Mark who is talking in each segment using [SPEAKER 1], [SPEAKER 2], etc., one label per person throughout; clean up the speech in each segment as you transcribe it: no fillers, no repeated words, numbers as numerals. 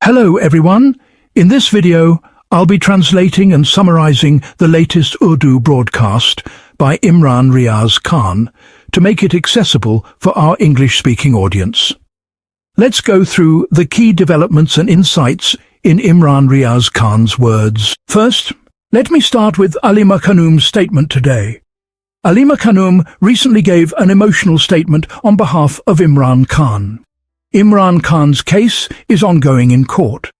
[SPEAKER 1] Hello everyone. In this video, I'll be translating and summarizing the latest Urdu broadcast by Imran Riaz Khan to make it accessible for our English-speaking audience. Let's go through the key developments and insights in Imran Riaz Khan's words. First, let me start with Alima Khanum's statement today. Alima Khanum recently gave an emotional statement on behalf of Imran Khan. Imran Khan's case is ongoing in court.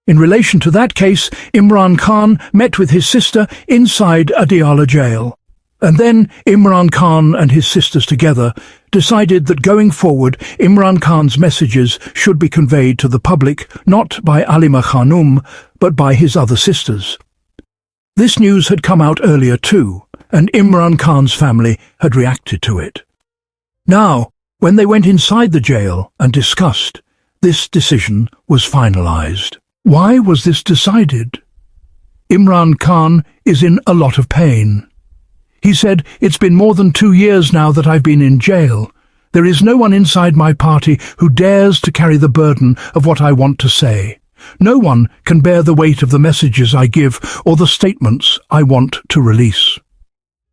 [SPEAKER 1] In relation to that case, Imran Khan met with his sister inside Adiala jail. And then Imran Khan and his sisters together decided that going forward, Imran Khan's messages should be conveyed to the public not by Alima Khanum, but by his other sisters. This news had come out earlier too, and Imran Khan's family had reacted to it. Now, when they went inside the jail and discussed, this decision was finalized. Why was this decided? Imran Khan is in a lot of pain. He said, "It's been more than 2 years now that I've been in jail. There is no one inside my party who dares to carry the burden of what I want to say. No one can bear the weight of the messages I give or the statements I want to release.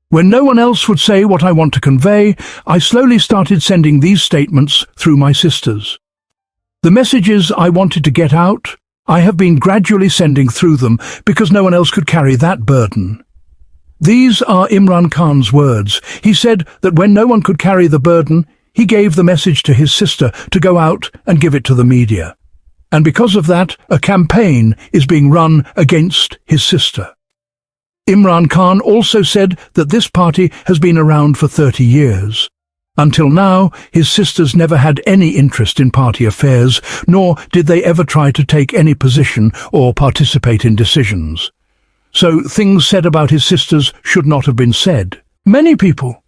[SPEAKER 1] When no one else would say what I want to convey, I slowly started sending these statements through my sisters. The messages I wanted to get out, I have been gradually sending through them because no one else could carry that burden." These are Imran Khan's words. He said that when no one could carry the burden, he gave the message to his sister to go out and give it to the media. And because of that, a campaign is being run against his sister. Imran Khan also said that this party has been around for 30 years. Until now, his sisters never had any interest in party affairs, nor did they ever try to take any position or participate in decisions. So things said about his sisters should not have been said. Many people,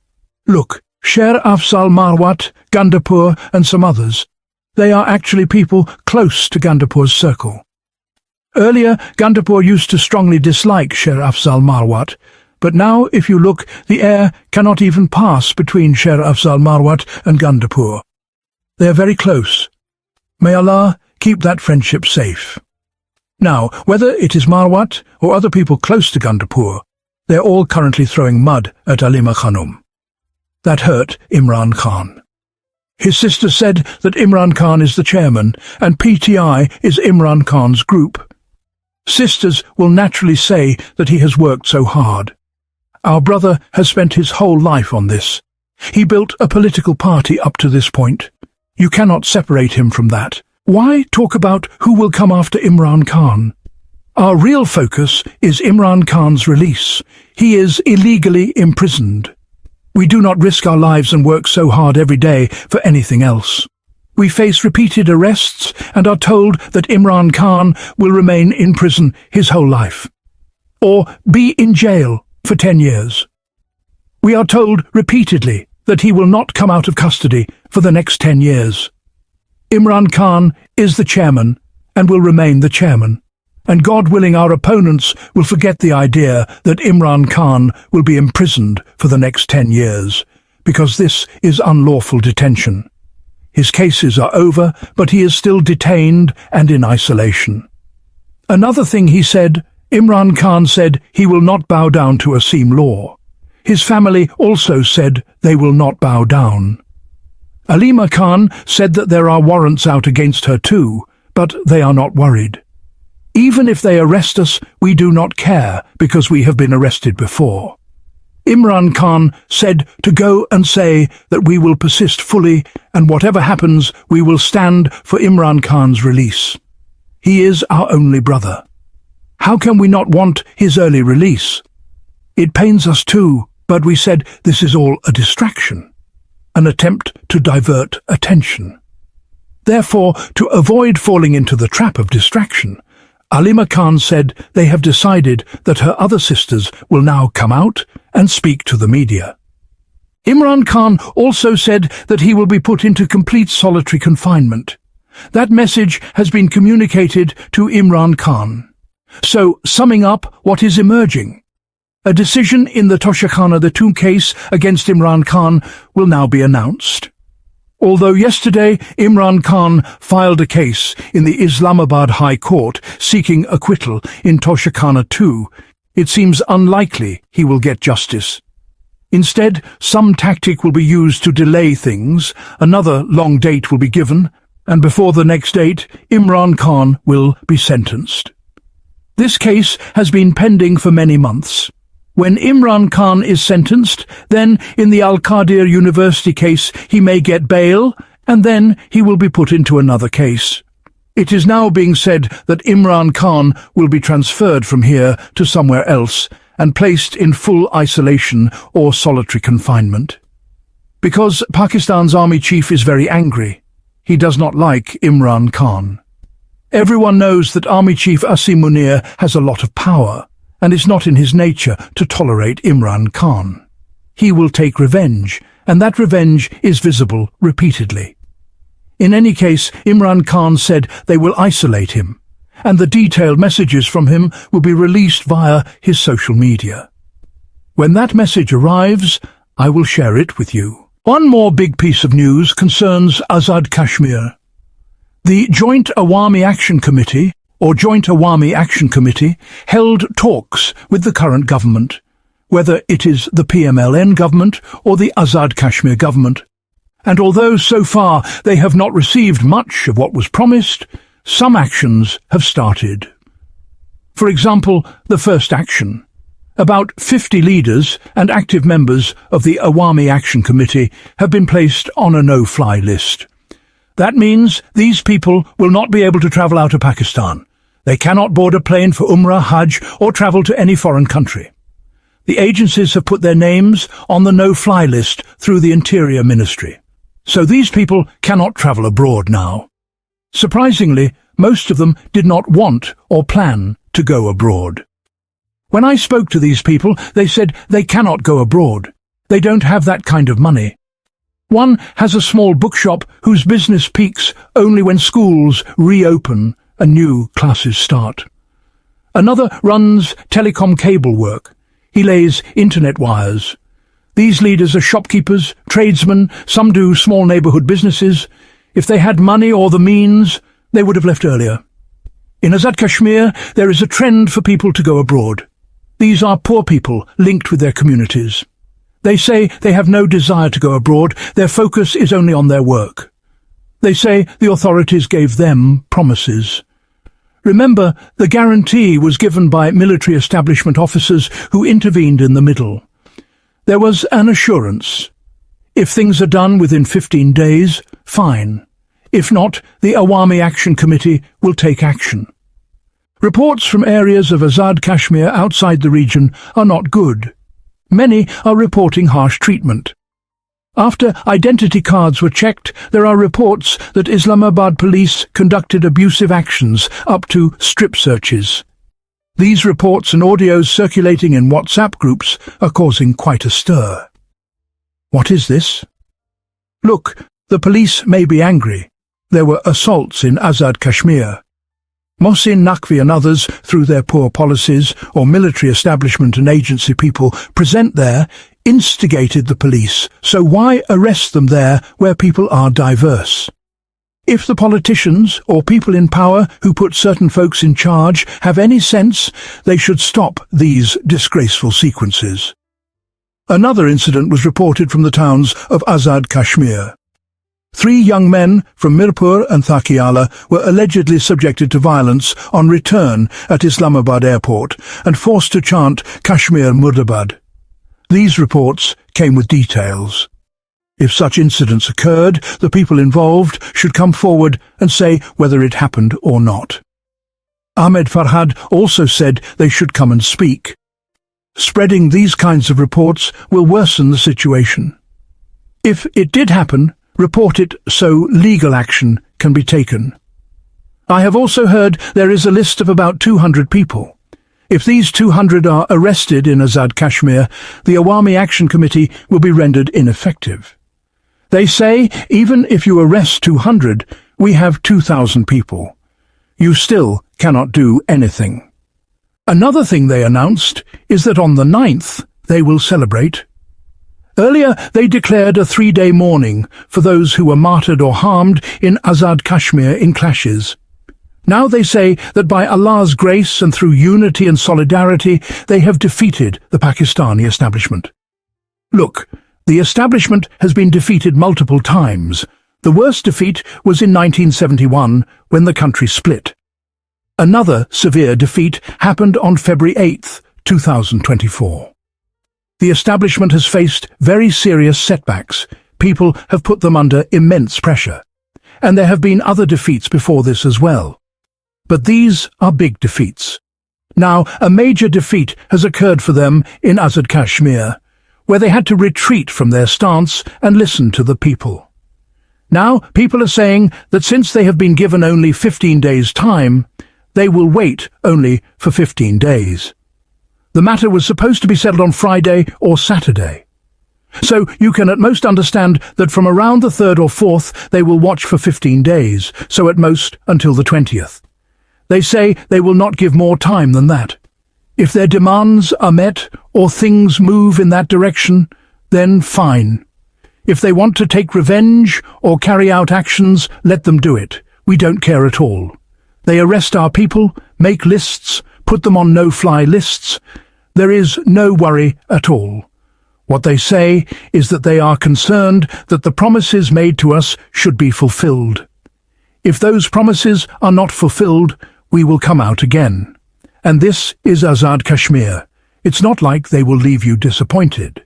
[SPEAKER 1] look, Sher Afzal Marwat, Gandapur and some others, they are actually people close to Gandapur's circle. Earlier, Gandapur used to strongly dislike Sher Afzal Marwat, but now, if you look, the air cannot even pass between Sher Afzal Marwat and Gandapur. They are very close. May Allah keep that friendship safe. Now, whether it is Marwat or other people close to Gandapur, they're all currently throwing mud at Alima Khanum. That hurt Imran Khan. His sister said that Imran Khan is the chairman and PTI is Imran Khan's group. Sisters will naturally say that he has worked so hard. Our brother has spent his whole life on this. He built a political party up to this point. You cannot separate him from that. Why talk about who will come after Imran Khan? Our real focus is Imran Khan's release. He is illegally imprisoned. We do not risk our lives and work so hard every day for anything else. We face repeated arrests and are told that Imran Khan will remain in prison his whole life, or be in jail for 10 years. We are told repeatedly that he will not come out of custody for the next 10 years. Imran Khan is the chairman and will remain the chairman, and God willing our opponents will forget the idea that Imran Khan will be imprisoned for the next 10 years, because this is unlawful detention. His cases are over, but he is still detained and in isolation. Another thing he said, Imran Khan said he will not bow down to Asim law. His family also said they will not bow down. Alima Khan said that there are warrants out against her too, but they are not worried. Even if they arrest us, we do not care because we have been arrested before. Imran Khan said to go and say that we will persist fully and whatever happens, we will stand for Imran Khan's release. He is our only brother. How can we not want his early release? It pains us too, but we said this is all a distraction, an attempt to divert attention. Therefore, to avoid falling into the trap of distraction, Alima Khan said they have decided that her other sisters will now come out and speak to the media. Imran Khan also said that he will be put into complete solitary confinement. That message has been communicated to Imran Khan. So, summing up what is emerging, a decision in the Toshakhana 2 case against Imran Khan will now be announced. Although yesterday Imran Khan filed a case in the Islamabad High Court seeking acquittal in Toshakhana too, it seems unlikely he will get justice. Instead, some tactic will be used to delay things, another long date will be given, and before the next date, Imran Khan will be sentenced. This case has been pending for many months. When Imran Khan is sentenced, then in the Al-Qadir University case he may get bail, and then he will be put into another case. It is now being said that Imran Khan will be transferred from here to somewhere else and placed in full isolation or solitary confinement. Because Pakistan's army chief is very angry. He does not like Imran Khan. Everyone knows that Army Chief Asim Munir has a lot of power, and it's not in his nature to tolerate Imran Khan. He will take revenge, and that revenge is visible repeatedly. In any case, Imran Khan said they will isolate him, and the detailed messages from him will be released via his social media. When that message arrives, I will share it with you. One more big piece of news concerns Azad Kashmir. The Joint Awami Action Committee, or Joint Awami Action Committee, held talks with the current government, whether it is the PMLN government or the Azad Kashmir government. And although so far they have not received much of what was promised, some actions have started. For example, the first action. About 50 leaders and active members of the Awami Action Committee have been placed on a no-fly list. That means these people will not be able to travel out of Pakistan. They cannot board a plane for Umrah, Hajj, or travel to any foreign country. The agencies have put their names on the no-fly list through the Interior Ministry. So these people cannot travel abroad now. Surprisingly, most of them did not want or plan to go abroad. When I spoke to these people, they said they cannot go abroad. They don't have that kind of money. One has a small bookshop whose business peaks only when schools reopen and new classes start. Another runs telecom cable work. He lays internet wires. These leaders are shopkeepers, tradesmen, some do small neighborhood businesses. If they had money or the means, they would have left earlier. In Azad Kashmir, there is a trend for people to go abroad. These are poor people linked with their communities. They say they have no desire to go abroad, their focus is only on their work. They say the authorities gave them promises. Remember, the guarantee was given by military establishment officers who intervened in the middle. There was an assurance. If things are done within 15 days, fine. If not, the Awami Action Committee will take action. Reports from areas of Azad Kashmir outside the region are not good. Many are reporting harsh treatment. After identity cards were checked, there are reports that Islamabad police conducted abusive actions up to strip searches. These reports and audios circulating in WhatsApp groups are causing quite a stir. What is this? Look, the police may be angry. There were assaults in Azad Kashmir. Mohsin Naqvi and others, through their poor policies or military establishment and agency people present there, instigated the police, so why arrest them there where people are diverse? If the politicians or people in power who put certain folks in charge have any sense, they should stop these disgraceful sequences. Another incident was reported from the towns of Azad Kashmir. 3 young men from Mirpur and Thakiala were allegedly subjected to violence on return at Islamabad airport and forced to chant Kashmir Murdabad. These reports came with details. If such incidents occurred, the people involved should come forward and say whether it happened or not. Ahmed Farhad also said they should come and speak. Spreading these kinds of reports will worsen the situation. If it did happen, report it so legal action can be taken. I have also heard there is a list of about 200 people. If these 200 are arrested in Azad Kashmir, the Awami Action Committee will be rendered ineffective. They say, even if you arrest 200, we have 2,000 people. You still cannot do anything. Another thing they announced is that on the 9th they will celebrate. Earlier, they declared a 3-day mourning for those who were martyred or harmed in Azad Kashmir in clashes. Now they say that by Allah's grace and through unity and solidarity, they have defeated the Pakistani establishment. Look, the establishment has been defeated multiple times. The worst defeat was in 1971, when the country split. Another severe defeat happened on February 8, 2024. The establishment has faced very serious setbacks. People have put them under immense pressure. And there have been other defeats before this as well. But these are big defeats. Now, a major defeat has occurred for them in Azad Kashmir, where they had to retreat from their stance and listen to the people. Now, people are saying that since they have been given only 15 days' time, they will wait only for 15 days. The matter was supposed to be settled on Friday or Saturday. So you can at most understand that from around the 3rd or 4th they will watch for 15 days, so at most until the 20th. They say they will not give more time than that. If their demands are met or things move in that direction, then fine. If they want to take revenge or carry out actions, let them do it. We don't care at all. They arrest our people, make lists, put them on no-fly lists. There is no worry at all. What they say is that they are concerned that the promises made to us should be fulfilled. If those promises are not fulfilled, we will come out again. And this is Azad Kashmir. It's not like they will leave you disappointed.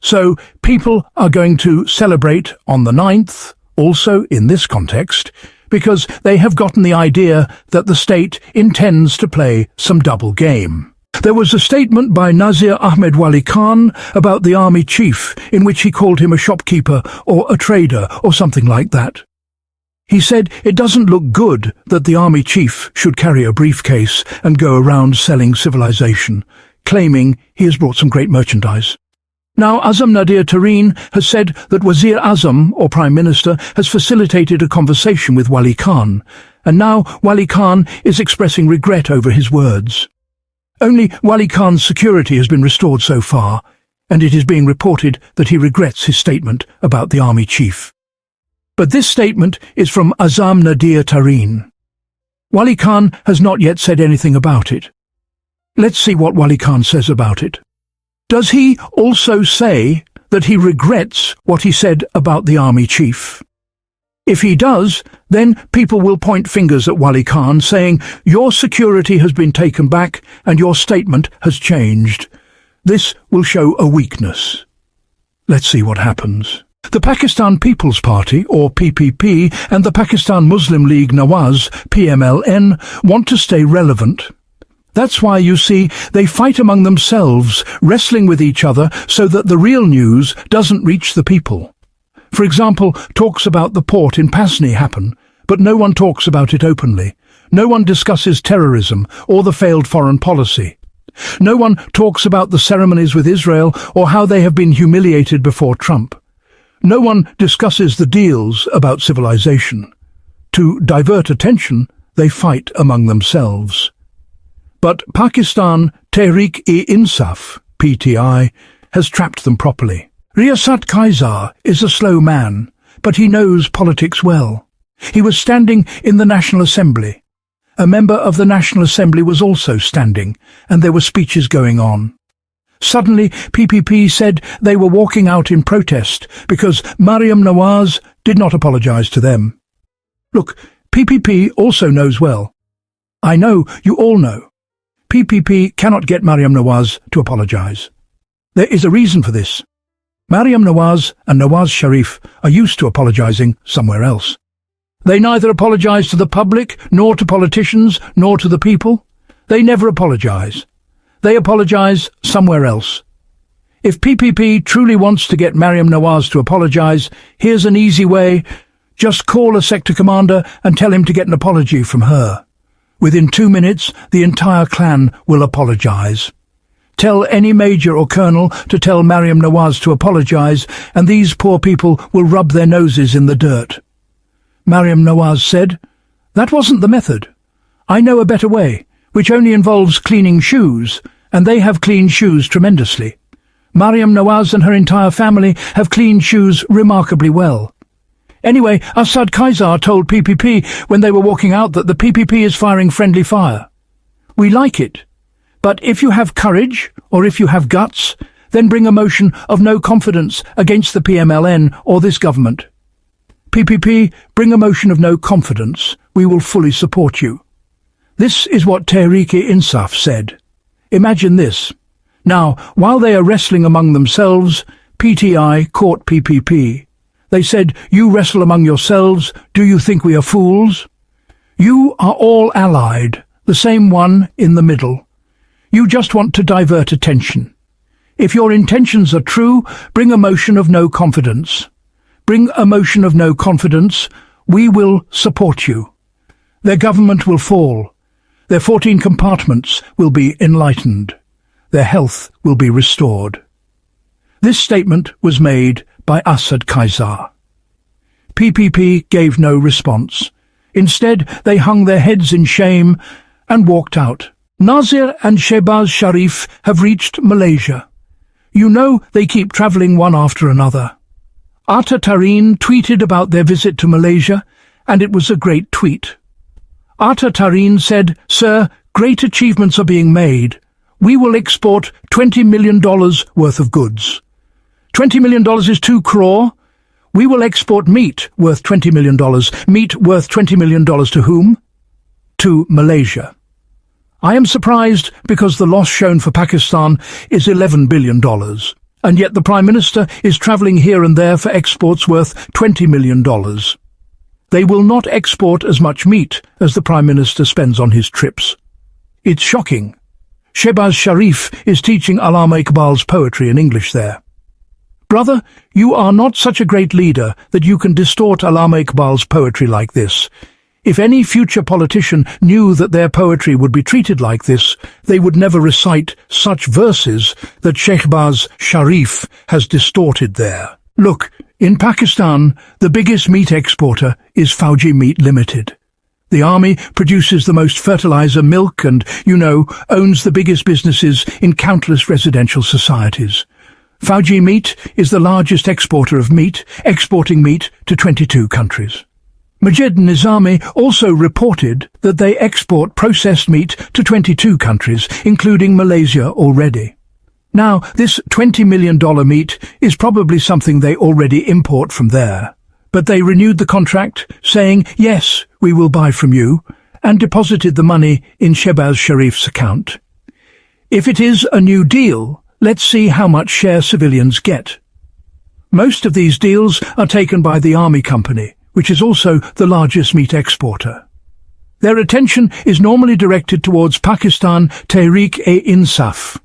[SPEAKER 1] So people are going to celebrate on the 9th, also in this context, because they have gotten the idea that the state intends to play some double game. There was a statement by Nazir Ahmed Wali Khan about the army chief in which he called him a shopkeeper or a trader or something like that. He said it doesn't look good that the army chief should carry a briefcase and go around selling civilization, claiming he has brought some great merchandise. Now, Azam Nadir Tareen has said that Wazir Azam, or Prime Minister, has facilitated a conversation with Wali Khan, and now Wali Khan is expressing regret over his words. Only Wali Khan's security has been restored so far, and it is being reported that he regrets his statement about the army chief. But this statement is from Azam Nadir Tareen. Wali Khan has not yet said anything about it. Let's see what Wali Khan says about it. Does he also say that he regrets what he said about the army chief? If he does, then people will point fingers at Wali Khan, saying, your security has been taken back and your statement has changed. This will show a weakness. Let's see what happens. The Pakistan People's Party, or PPP, and the Pakistan Muslim League Nawaz, PMLN, want to stay relevant. That's why, you see, they fight among themselves, wrestling with each other so that the real news doesn't reach the people. For example, talks about the port in Pasni happen, but no one talks about it openly. No one discusses terrorism or the failed foreign policy. No one talks about the ceremonies with Israel or how they have been humiliated before Trump. No one discusses the deals about civilization. To divert attention, they fight among themselves. But Pakistan Tehreek-e-Insaf, PTI, has trapped them properly. Riyasat Kaisar is a slow man, but he knows politics well. He was standing in the National Assembly. A member of the National Assembly was also standing, and there were speeches going on. Suddenly, PPP said they were walking out in protest because Mariam Nawaz did not apologize to them. Look, PPP also knows well. I know, you all know. PPP cannot get Mariam Nawaz to apologize. There is a reason for this. Mariam Nawaz and Nawaz Sharif are used to apologizing somewhere else. They neither apologize to the public, nor to politicians, nor to the people. They never apologize. They apologize somewhere else. If PPP truly wants to get Mariam Nawaz to apologize, here's an easy way. Just call a sector commander and tell him to get an apology from her. Within 2 minutes, the entire clan will apologize. Tell any major or colonel to tell Mariam Nawaz to apologize, and these poor people will rub their noses in the dirt. Mariam Nawaz said, "That wasn't the method. I know a better way, which only involves cleaning shoes, and they have cleaned shoes tremendously. Mariam Nawaz and her entire family have cleaned shoes remarkably well. Anyway, Arshad Kaisar told PPP when they were walking out that the PPP is firing friendly fire. We like it, but if you have courage, or if you have guts, then bring a motion of no confidence against the PMLN or this government. PPP, bring a motion of no confidence. We will fully support you. This is what Tehreek-e-Insaf said. Imagine this. Now, while they are wrestling among themselves, PTI caught PPP. They said, "You wrestle among yourselves, do you think we are fools? You are all allied, the same one in the middle. You just want to divert attention. If your intentions are true, bring a motion of no confidence. Bring a motion of no confidence. We will support you. Their government will fall. Their 14 compartments will be enlightened. Their health will be restored." This statement was made by Arshad Kaisar. PPP gave no response. Instead, they hung their heads in shame and walked out. Nazir and Shahbaz Sharif have reached Malaysia. You know they keep travelling one after another. Atta Tareen tweeted about their visit to Malaysia, and it was a great tweet. Atta Tareen said, "Sir, great achievements are being made. We will export $20 million worth of goods. $20 million is 2 crore. We will export meat worth $20 million. Meat worth $20 million to whom? To Malaysia. I am surprised because the loss shown for Pakistan is $11 billion, and yet the Prime Minister is travelling here and there for exports worth $20 million. They will not export as much meat as the Prime Minister spends on his trips. It's shocking. Shahbaz Sharif is teaching Allama Iqbal's poetry in English there. Brother, you are not such a great leader that you can distort Allama Iqbal's poetry like this. If any future politician knew that their poetry would be treated like this, they would never recite such verses that Shahbaz Sharif has distorted there. Look, in Pakistan, the biggest meat exporter is Fauji Meat Limited. The army produces the most fertilizer, milk, and, owns the biggest businesses in countless residential societies. Fauji Meat is the largest exporter of meat, exporting meat to 22 countries. Majid Nizami also reported that they export processed meat to 22 countries, including Malaysia already. Now, this $20 million meat is probably something they already import from there. But they renewed the contract, saying, "Yes, we will buy from you," and deposited the money in Shahbaz Sharif's account. If it is a new deal, let's see how much share civilians get. Most of these deals are taken by the army company, which is also the largest meat exporter. Their attention is normally directed towards Pakistan Tehreek-e-Insaf.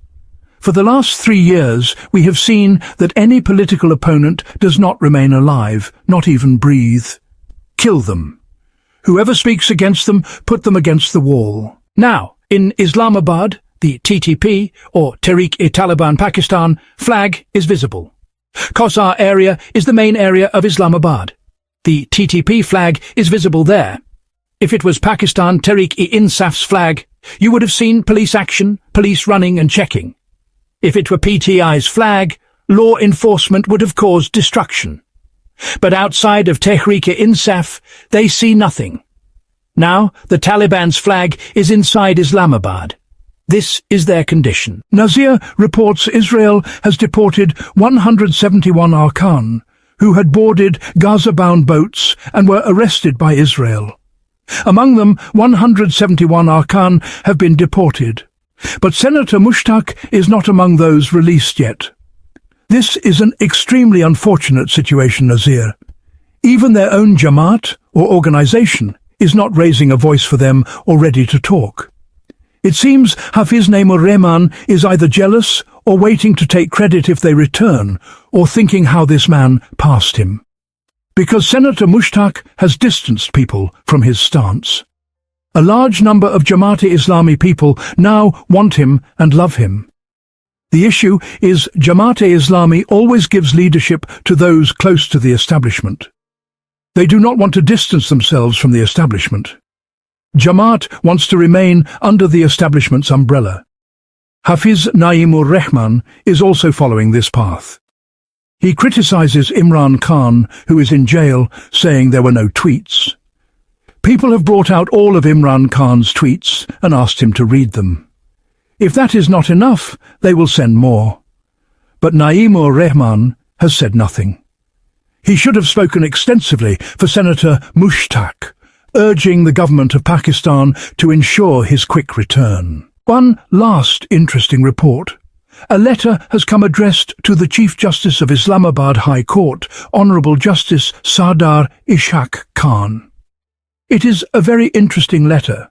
[SPEAKER 1] For the last 3 years, we have seen that any political opponent does not remain alive, not even breathe. Kill them. Whoever speaks against them, put them against the wall. Now, in Islamabad, the TTP, or Tehreek-e-Taliban Pakistan, flag is visible. Kosar area is the main area of Islamabad. The TTP flag is visible there. If it was Pakistan Tehreek-e-Insaf's flag, you would have seen police action, police running and checking. If it were PTI's flag, law enforcement would have caused destruction. But outside of Tehreek-e-Insaf, they see nothing. Now, the Taliban's flag is inside Islamabad. This is their condition. Nazir reports Israel has deported 171 Arkan, who had boarded Gaza-bound boats and were arrested by Israel. Among them, 171 Arkan have been deported. But Senator Mushtaq is not among those released yet. This is an extremely unfortunate situation, Nazir. Even their own Jamaat, or organization, is not raising a voice for them or ready to talk. It seems Hafiz Naimur Rehman is either jealous or waiting to take credit if they return, or thinking how this man passed him. Because Senator Mushtaq has distanced people from his stance. A large number of Jamaat-e-Islami people now want him and love him. The issue is Jamaat-e-Islami always gives leadership to those close to the establishment. They do not want to distance themselves from the establishment. Jamaat wants to remain under the establishment's umbrella. Hafiz Naeem-ur-Rahman is also following this path. He criticizes Imran Khan, who is in jail, saying there were no tweets. People have brought out all of Imran Khan's tweets and asked him to read them. If that is not enough, they will send more. But Naeem-ur-Rahman has said nothing. He should have spoken extensively for Senator Mushtaq, urging the government of Pakistan to ensure his quick return. One last interesting report. A letter has come addressed to the Chief Justice of Islamabad High Court, Honourable Justice Sardar Ishaq Khan. It is a very interesting letter.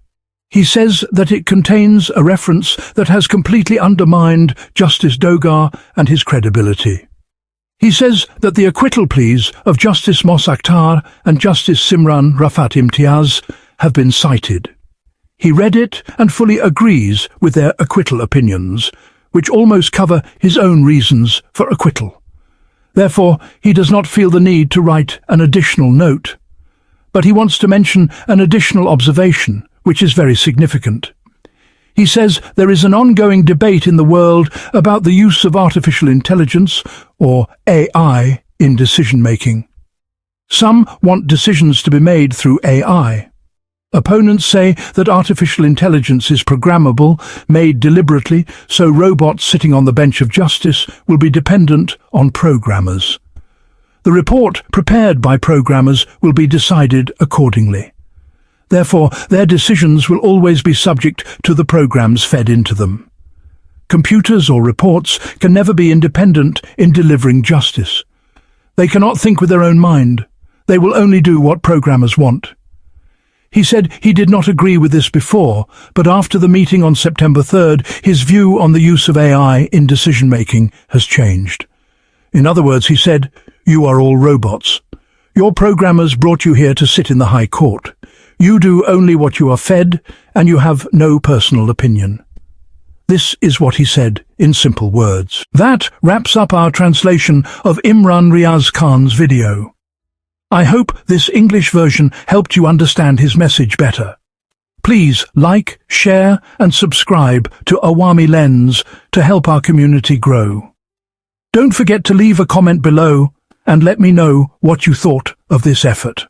[SPEAKER 1] He says that it contains a reference that has completely undermined Justice Dogar and his credibility. He says that the acquittal pleas of Justice Mos Akhtar and Justice Simran Rafat Imtiaz have been cited. He read it and fully agrees with their acquittal opinions, which almost cover his own reasons for acquittal. Therefore, he does not feel the need to write an additional note. But he wants to mention an additional observation, which is very significant. He says there is an ongoing debate in the world about the use of artificial intelligence, or AI, in decision-making. Some want decisions to be made through AI. Opponents say that artificial intelligence is programmable, made deliberately, so robots sitting on the bench of justice will be dependent on programmers. The report prepared by programmers will be decided accordingly. Therefore, their decisions will always be subject to the programs fed into them. Computers or reports can never be independent in delivering justice. They cannot think with their own mind. They will only do what programmers want. He said he did not agree with this before, but after the meeting on September 3rd, his view on the use of AI in decision-making has changed. In other words, he said, "You are all robots. Your programmers brought you here to sit in the High Court. You do only what you are fed, and you have no personal opinion." This is what he said in simple words. That wraps up our translation of Imran Riaz Khan's video. I hope this English version helped you understand his message better. Please like, share and subscribe to Awami Lens to help our community grow. Don't forget to leave a comment below and let me know what you thought of this effort.